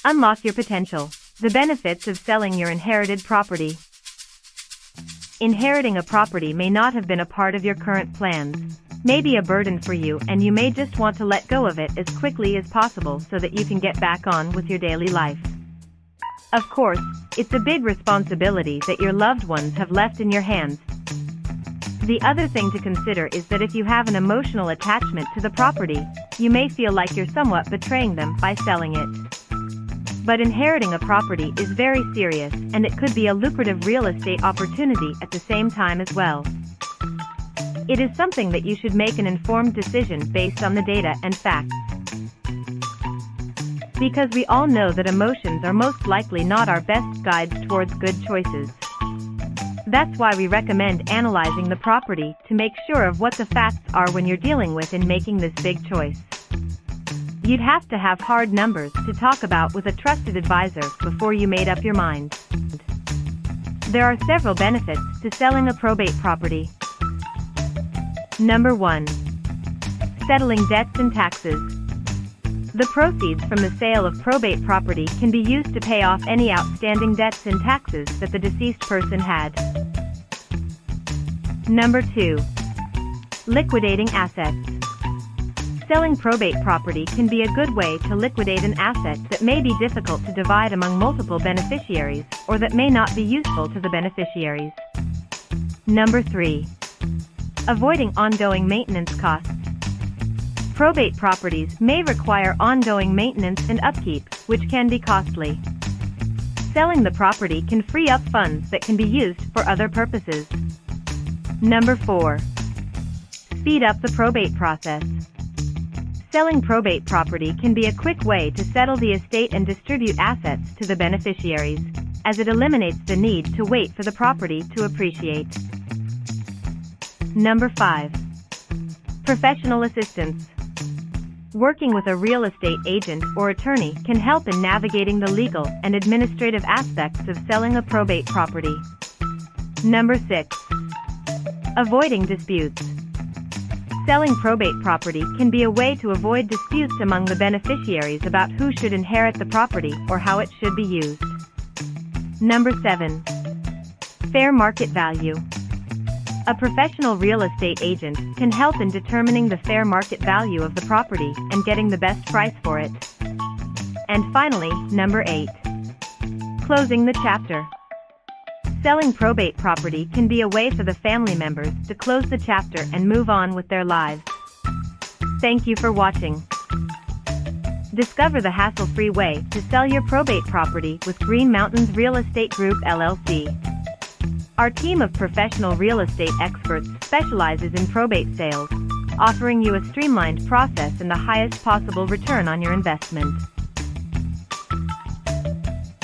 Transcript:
Unlock your potential. The benefits of selling your inherited property. Inheriting a property may not have been a part of your current plans. May be a burden for you, and you may just want to let go of it as quickly as possible so that you can get back on with your daily life. Of course, it's a big responsibility that your loved ones have left in your hands. The other thing to consider is that if you have an emotional attachment to the property, you may feel like you're somewhat betraying them by selling it. But inheriting a property is very serious, and it could be a lucrative real estate opportunity at the same time as well. It is something that you should make an informed decision based on the data and facts. Because we all know that emotions are most likely not our best guides towards good choices. That's why we recommend analyzing the property to make sure of what the facts are when you're dealing with in making this big choice. You'd have to have hard numbers to talk about with a trusted advisor before you made up your mind. There are several benefits to selling a probate property. Number 1. Settling debts and taxes. The proceeds from the sale of probate property can be used to pay off any outstanding debts and taxes that the deceased person had. Number 2. Liquidating assets. Selling probate property can be a good way to liquidate an asset that may be difficult to divide among multiple beneficiaries, or that may not be useful to the beneficiaries. Number 3. Avoiding ongoing maintenance costs. Probate properties may require ongoing maintenance and upkeep, which can be costly. Selling the property can free up funds that can be used for other purposes. Number 4. Speed up the probate process. Selling probate property can be a quick way to settle the estate and distribute assets to the beneficiaries, as it eliminates the need to wait for the property to appreciate. Number 5. Professional assistance. Working with a real estate agent or attorney can help in navigating the legal and administrative aspects of selling a probate property. Number 6. Avoiding disputes. Selling probate property can be a way to avoid disputes among the beneficiaries about who should inherit the property or how it should be used. Number 7. Fair market value. A professional real estate agent can help in determining the fair market value of the property and getting the best price for it. And finally, number 8. Closing the chapter. Selling probate property can be a way for the family members to close the chapter and move on with their lives. Thank you for watching. Discover the hassle-free way to sell your probate property with Green Mountains Real Estate Group LLC. Our team of professional real estate experts specializes in probate sales, offering you a streamlined process and the highest possible return on your investment.